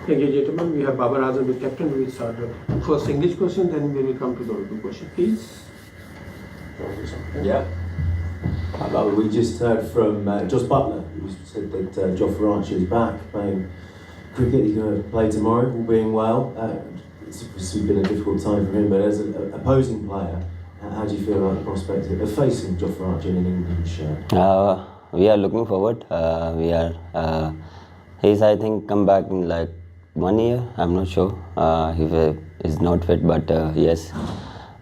Thank you, gentlemen. We have Babar Azam, the captain. We will start the first English question, then we will come to the Urdu question. Please. Yeah. Well, we just heard from Jos Buttler, who said that Jofra Archer is back playing cricket. He's going to play tomorrow, all being well. It's obviously been a difficult time for him, but as an opposing player, how do you feel about the prospect of facing Jofra Archer in an England shirt? We are looking forward. He's, I think, come back in like 1 year. I'm not sure. He is not fit, but yes,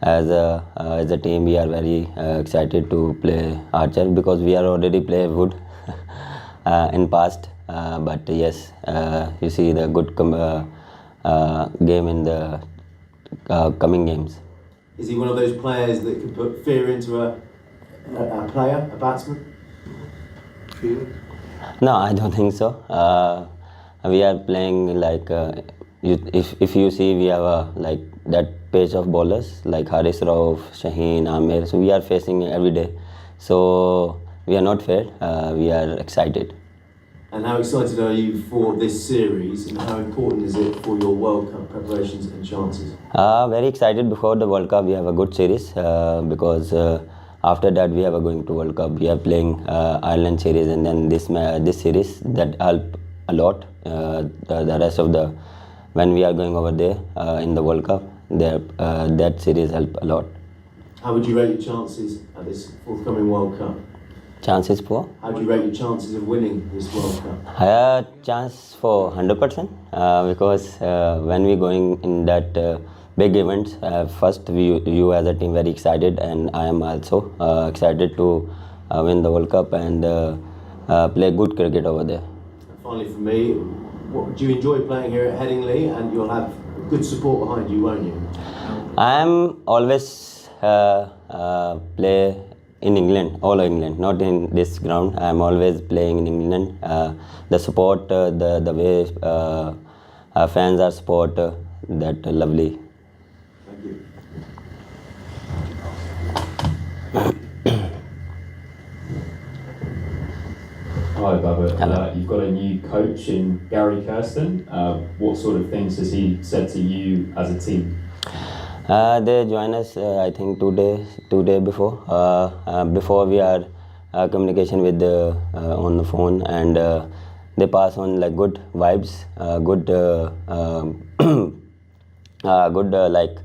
as a team, we are very excited to play Archer because we are already play Wood in past. But yes, you see the good game in the coming games. Is he one of those players that can put fear into a player, a batsman? Fear? No, I don't think so. We are playing like if you see, we have like that page of bowlers like Haris Rauf, Shaheen, Amir. So we are facing every day. So we are not feared. We are excited. And how excited are you for this series, and how important is it for your World Cup preparations and chances? Very excited. Before the World Cup, we have a good series because after that we are going to World Cup. We are playing Ireland series, and then this series that help a lot. The rest of the when we are going over there in the World Cup, that series help a lot. How would you rate your chances at this forthcoming World Cup? Chances for? How do you rate your chances of winning this World Cup? Chance for 100% because when we going in that big events, first you as a team very excited, and I am also excited to win the World Cup and play good cricket over there. Finally, for me, do you enjoy playing here at Headingley? And you'll have good support behind you, won't you? I am always play in England, all England, not in this ground. I am always playing in England. The support, the way fans are support, that lovely. Thank you. Hi, Baba. Hello. You've got a new coach in Gary Kirsten. What sort of things has he said to you as a team? They join us, I think, 2 days before. Before we are communication with on the phone, and they pass on like good vibes, good like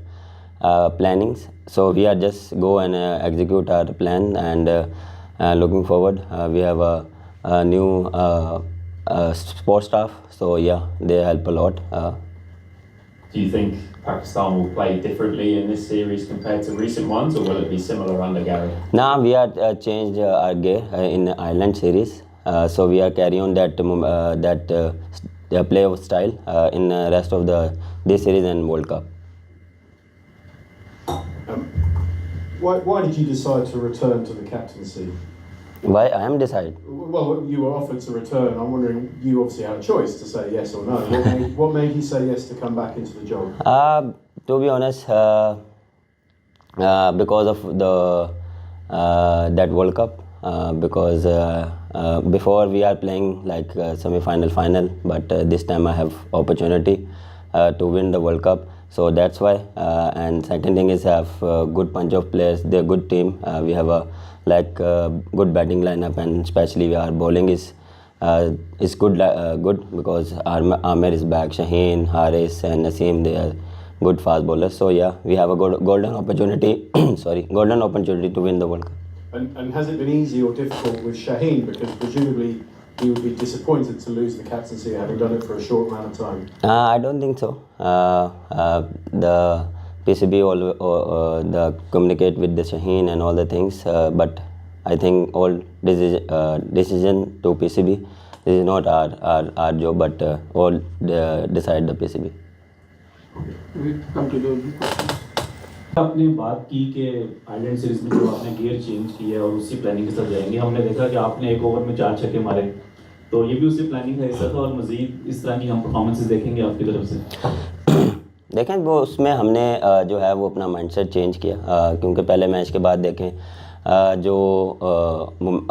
plannings. So we are just go and execute our plan, and looking forward. We have a new support staff. So yeah, they help a lot. Do you think Pakistan will play differently in this series compared to recent ones, or will it be similar under Gary? Now we are changed our game in Ireland series, so we are carry on that play of style in the rest of this series and World Cup. Why did you decide to return to the captaincy? Why I am decide? Well, you were offered to return. I'm wondering, you obviously had a choice to say yes or no. What made you say yes to come back into the job? To be honest, because of the that World Cup, because before we are playing like semi-final, final, but this time I have opportunity to win the World Cup. So that's why. And second thing is have a good bunch of players. They're a good team. We have a good batting lineup, and especially our bowling is good because Amir is back, Shaheen, Haris, and Naseem. They are good fast bowlers. So yeah, we have a golden opportunity. Golden opportunity to win the World Cup. And has it been easy or difficult with Shaheen? Because presumably he would be disappointed to lose the captaincy having done it for a short amount of time. I don't think so. The PCB the communicate with the Shaheen and all the things, but I think all decision to PCB. This is not our job, but all decide the PCB. We come to the Urdu question. आपने बात की कि Ireland series में जो आपने gear change किया है और उसी प्लानिंग के साथ जाएंगे। हमने देखा कि आपने एक ओवर में 4 छक्के मारे, तो ये भी उसी प्लानिंग का हिस्सा था और मजीद इस तरह की हम परफॉर्मेंसेस देखेंगे आपकी तरफ से। देखें वो उसमें हमने जो है वो अपना माइंडसेट चेंज किया, क्योंकि पहले मैच के बाद देखें जो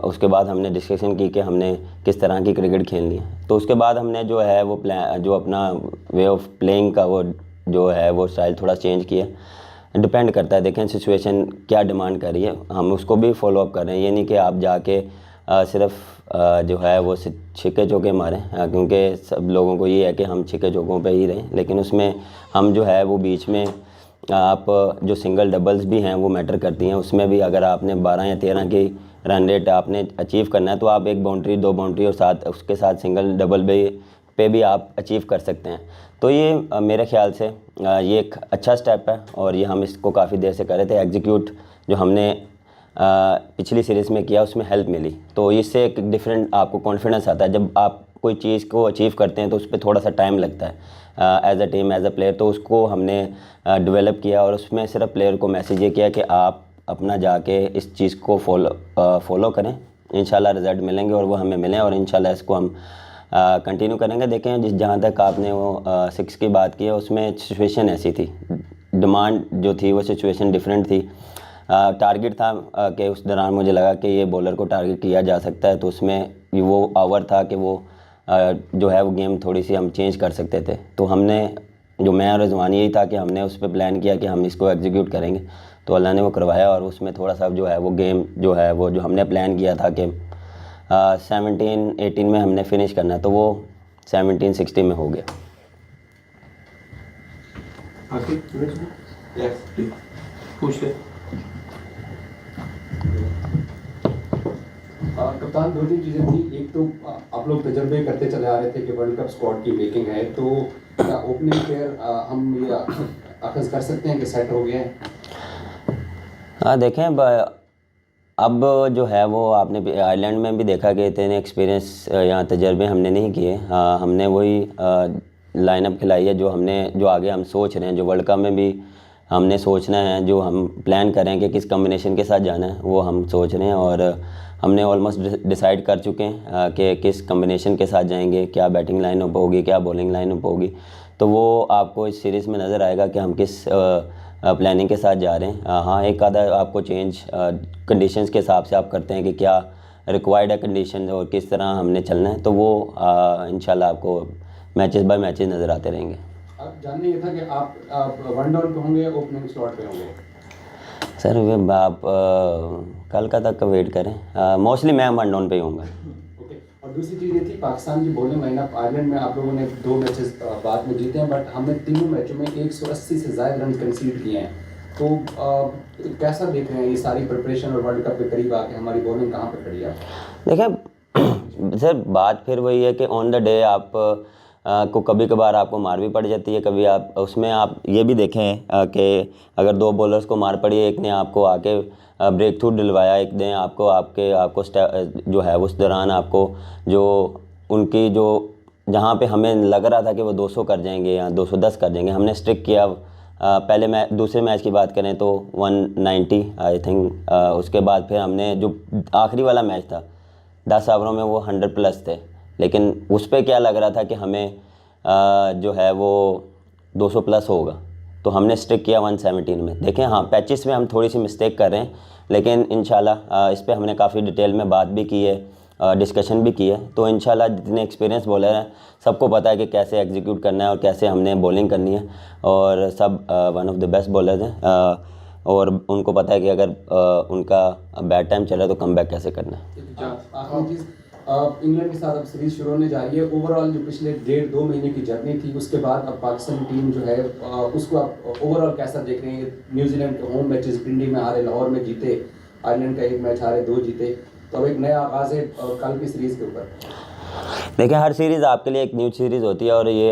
उसके बाद हमने डिस्कशन की कि हमने किस तरह की क्रिकेट खेलनी है। तो उसके बाद हमने जो है वो जो अपना वे ऑफ प्लेइंग का वो जो है वो स्टाइल थोड़ा चेंज किया। डिपेंड करता है, देखें सिचुएशन क्या डिमांड कर रही है, हम उसको भी फॉलो अप कर रहे हैं। ये नहीं कि आप जाके सिर्फ जो है वो छिक्के चौके मारें, क्योंकि सब लोगों को ये है कि हम छिक्के चौकों पे ही रहें, लेकिन उसमें हम जो है वो बीच में आप जो सिंगल डबल्स भी हैं वो मैटर करती हैं। उसमें भी अगर आपने 12 या 13 की रन रेट आपने अचीव करना है तो आप 1 बाउंड्री 2 बाउंड्री और साथ उसके साथ सिंगल डबल पे भी आप अचीव कर सकते हैं। तो ये मेरे ख्याल से ये एक अच्छा स्टेप है और ये हम इसको काफ़ी देर से कर रहे थे। एग्जीक्यूट जो हमने पिछली सीरीज़ में किया उसमें हेल्प मिली, तो इससे एक डिफरेंट आपको कॉन्फिडेंस आता है। जब आप कोई चीज़ को अचीव करते हैं तो उस पर थोड़ा सा टाइम लगता है as a team as a player, तो उसको हमने डेवलप किया और उसमें सिर्फ प्लेयर को मैसेज ये किया कि आप अपना जाके इस चीज़ को फॉलो करें, इंशाल्लाह रिज़ल्ट मिलेंगे और वो हमें मिलें और इंशाल्लाह इसको हम कंटिन्यू करेंगे। देखें जहाँ तक आपने वो 6 की बात की है उसमें सिचुएशन ऐसी थी, डिमांड जो थी वो सिचुएशन डिफरेंट थी। टारगेट था कि उस दौरान मुझे लगा कि ये बॉलर को टारगेट किया जा सकता है, तो उसमें वो आवर था कि वो जो है वो गेम थोड़ी सी हम चेंज कर सकते थे। तो हमने जो मैं और रिजवान यही था कि हमने उस पर प्लान किया कि हम इसको एग्जीक्यूट करेंगे, तो अल्लाह ने वो करवाया और उसमें थोड़ा सा जो है वो गेम जो है वो जो हमने प्लान किया था कि 17-18 में हमने फिनिश करना है, तो वो 17-16 में हो गया। पूछ ले। कप्तान 2-3 चीज़ें थी। एक तो आप लोग तजर्बे करते चले आ रहे थे कि वर्ल्ड कप स्क्वाड की मेकिंग है, तो क्या ओपनिंग प्लेयर हम ये अखज़ कर सकते हैं कि सेट हो गए हैं? हाँ देखें, अब जो है वो आपने आयरलैंड में भी देखा कि इतने एक्सपीरियंस या तजर्बे हमने नहीं किए। हमने वही लाइनअप खिलाई है जो आगे हम सोच रहे हैं, जो वर्ल्ड कप में भी हमने सोचना है, जो हम प्लान करें कि किस कम्बिनेशन के साथ जाना है वो हम सोच रहे हैं और हमने ऑलमोस्ट डिसाइड कर चुके हैं कि किस कम्बिनेशन के साथ जाएंगे, क्या बैटिंग लाइनअप होगी, क्या बॉलिंग लाइनअप होगी। तो वो आपको इस सीरीज़ में नज़र आएगा कि हम किस प्लानिंग के साथ जा रहे हैं। हाँ, एक आधा आपको चेंज कंडीशंस के हिसाब से आप करते हैं कि क्या रिक्वायर्ड है कंडीशन और किस तरह हमने चलना है, तो वो इंशाल्लाह आपको मैचेस बाय मैचेस नज़र आते रहेंगे। अब जानना ये था कि आप वन डाउन पे होंगे, ओपनिंग स्लॉट पे होंगे? सर वे आप कल का तक का वेट करें, मोस्टली मैं वन डाउन पे ही हूँगा। ओके। और दूसरी चीज़ ये थी, पाकिस्तान की बॉलिंग लाइनअप आयरलैंड में आप लोगों ने 2 मैचेस बाद में जीते हैं, बट हमने 3 मैचों में 180 से ज़्यादा रन कंसीड किए हैं। तो कैसा देख रहे हैं ये सारी प्रिपरेशन और वर्ल्ड कप के करीब आके हमारी बॉलिंग कहाँ पर खड़ी है? देखें सर, बात फिर वही है कि ऑन द डे आप को कभी कभार आपको मार भी पड़ जाती है, कभी आप उसमें आप ये भी देखें कि अगर 2 बॉलर्स को मार पड़ी, एक ने आपको आके ब्रेक थ्रू दिलवाया, एक ने आपको जो है उस दौरान आपको जो उनकी जो जहाँ पे हमें लग रहा था कि वो 200 कर जाएंगे या 210 कर जाएंगे, हमने स्ट्रिक किया। पहले दूसरे मैच की बात करें तो 190 आई थिंक, उसके बाद फिर हमने जो आखिरी वाला मैच था 10 ओवरों में वो 100 प्लस थे, लेकिन उस पर क्या लग रहा था कि हमें जो है वो 200 प्लस होगा, तो हमने स्टिक किया 117 में। देखें हाँ, पैचेस में हम थोड़ी सी मिस्टेक कर रहे हैं, लेकिन इंशाल्लाह इस पे हमने काफ़ी डिटेल में बात भी की है, डिस्कशन भी की है। तो इंशाल्लाह जितने एक्सपीरियंस बॉलर हैं सबको पता है कि कैसे एग्जीक्यूट करना है और कैसे हमने बॉलिंग करनी है, और सब one of the best bowlers हैं और उनको पता है कि अगर उनका बैड टाइम चल रहा है तो कम बैक कैसे करना है। आखिरी चीज़, इंग्लैंड के साथ अब सीरीज शुरू होने जा रही है। ओवरऑल जो पिछले 1.5-2 महीने की जर्नी थी, उसके बाद अब पाकिस्तान टीम जो है उसको आप ओवरऑल कैसा देख रहे हैं? न्यूजीलैंड के होम मैचेस पिंडी में हारे, लाहौर में जीते, आयरलैंड का 1 मैच हारे, 2 जीते, तो अब एक नया आगाज़ है कल की सीरीज़ के ऊपर। देखिए, हर सीरीज़ आपके लिए एक न्यू सीरीज़ होती है और ये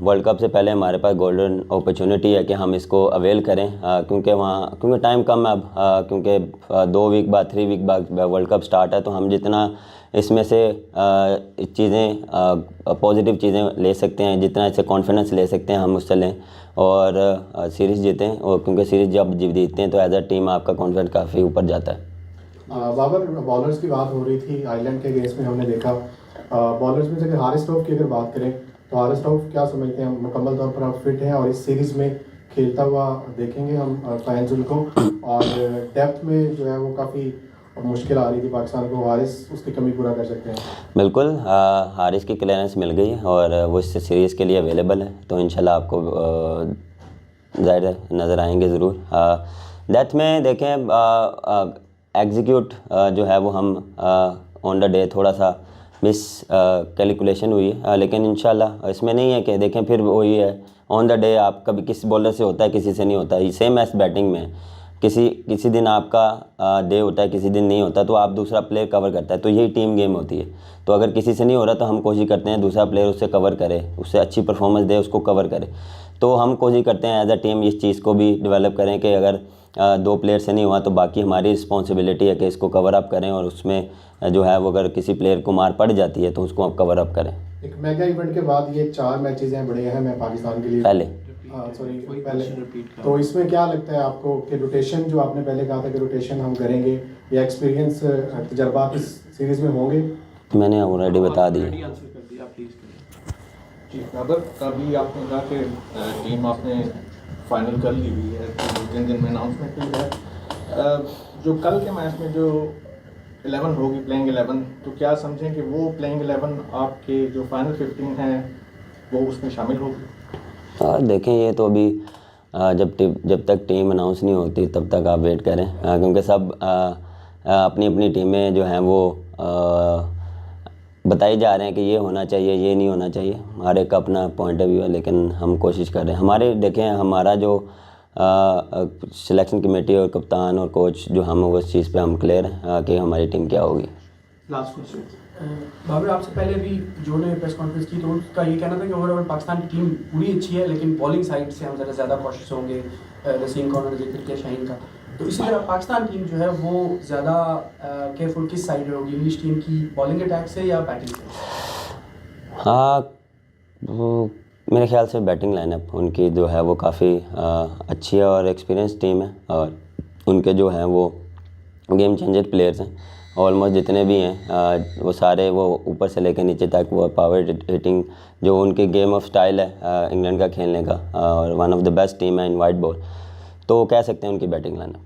वर्ल्ड कप से पहले हमारे पास गोल्डन अपॉर्चुनिटी है कि हम इसको अवेल करें, क्योंकि टाइम कम है अब, क्योंकि 2 वीक बाद 3 वीक बाद वर्ल्ड कप स्टार्ट है, तो हम जितना इसमें से चीज़ें पॉजिटिव चीज़ें ले सकते हैं, जितना इससे कॉन्फिडेंस ले सकते हैं हम उससे लें और सीरीज़ जीतें, और क्योंकि सीरीज़ जब जीतते हैं तो एज अ टीम आपका कॉन्फिडेंस काफ़ी ऊपर जाता है। बाबर, बॉलर्स की बात हो रही थी आयरलैंड के अगेंस्ट में, हमने देखा बॉलर्स में से हारिस रऊफ की अगर बात करें तो हारिस रऊफ क्या समझते हैं, मुकम्मल तौर पर आप फिट हैं और इस सीरीज़ में खेलता हुआ देखेंगे हम फाइनल को, और डेप्थ में जो है वो काफ़ी मुश्किल आ रही थी पाकिस्तान को, हारिस उसकी कमी पूरा कर सकते हैं? बिल्कुल, हारिस की क्लियरेंस मिल गई है और वो इस सीरीज़ के लिए अवेलेबल है, तो इंशाल्लाह आपको ज़ाहिर नज़र आएंगे ज़रूर। डेथ में देखें एग्जीक्यूट जो है वो हम ऑन द डे थोड़ा सा मिस कैलकुलेशन हुई है, लेकिन इंशाल्लाह इसमें नहीं है कि देखें फिर वही है ऑन द डे आप कभी किसी बॉलर से होता है किसी से नहीं होता है, सेम एस बैटिंग में किसी दिन आपका डे होता है किसी दिन नहीं होता, तो आप दूसरा प्लेयर कवर करता है, तो यही टीम गेम होती है। तो अगर किसी से नहीं हो रहा तो हम कोशिश करते हैं दूसरा प्लेयर उससे कवर करे, उससे अच्छी परफॉर्मेंस दे, उसको कवर करे। तो हम कोशिश करते हैं एज अ टीम इस चीज़ को भी डेवलप करें कि अगर 2 प्लेयर से नहीं हुआ तो बाकी हमारी रिस्पॉन्सिबिलिटी है कि इसको कवर अप करें, और उसमें जो है वो अगर किसी प्लेयर को मार पड़ जाती है तो उसको आप कवर अप करें। एक मेगा इवेंट के बाद ये 4 मैचेस हैं बड़े अहम हैं पाकिस्तान के लिए पहले, तो इसमें क्या लगता है आपको कि रोटेशन जो आपने पहले कहा था कि रोटेशन हम करेंगे या एक्सपीरियंस तजर्बात इस सीरीज़ में होंगे? मैंने ऑलरेडी बता दिया। जी अगर कभी आपने कहा कि टीम आपने फाइनल कर ली हुई है, तो 2-3 दिन में अनाउंसमेंट हुई है, जो कल के मैच में जो 11 होगी प्लेइंग 11, तो क्या समझें कि वो प्लेइंग 11 आपके जो फाइनल 15 हैं वो उसमें शामिल होगी? देखें ये तो अभी जब तक टीम अनाउंस नहीं होती तब तक आप वेट करें, क्योंकि सब अपनी अपनी टीमें जो हैं वो बताई जा रहे हैं कि ये होना चाहिए ये नहीं होना चाहिए, हर एक का अपना पॉइंट ऑफ व्यू है, लेकिन हम कोशिश कर रहे हैं। हमारे देखें हमारा जो सिलेक्शन कमेटी और कप्तान और कोच जो हम उस चीज़ पे हम क्लियर हैं कि हमारी टीम क्या होगी। लास्ट क्वेश्चन बाबर, आपसे पहले भी जो ने प्रेस कॉन्फ्रेंस की तो उनका ये कहना था कि ओवरऑल पाकिस्तान की टीम पूरी अच्छी है, लेकिन बॉलिंग साइड से हम ज़्यादा कॉशियस होंगे, रसीम का उन्होंने जिक्र किया, शाहीन का। तो इसी तरह पाकिस्तान टीम जो है वो ज़्यादा केयरफुल किस साइड होगी, इंग्लिश टीम की बॉलिंग अटैक से या बैटिंग से? हाँ, वो मेरे ख्याल से बैटिंग लाइनअप उनकी जो है वो काफ़ी अच्छी है और एक्सपीरियंस टीम है, और उनके जो हैं वो गेम चेंजर प्लेयर्स हैं। ऑलमोस्ट जितने भी हैं वो सारे वो ऊपर से लेकर नीचे तक वो पावर हिटिंग जो उनके गेम ऑफ स्टाइल है इंग्लैंड का खेलने का, और one of the best team है इन वाइट बॉल, तो कह सकते हैं उनकी बैटिंग लाइनअप।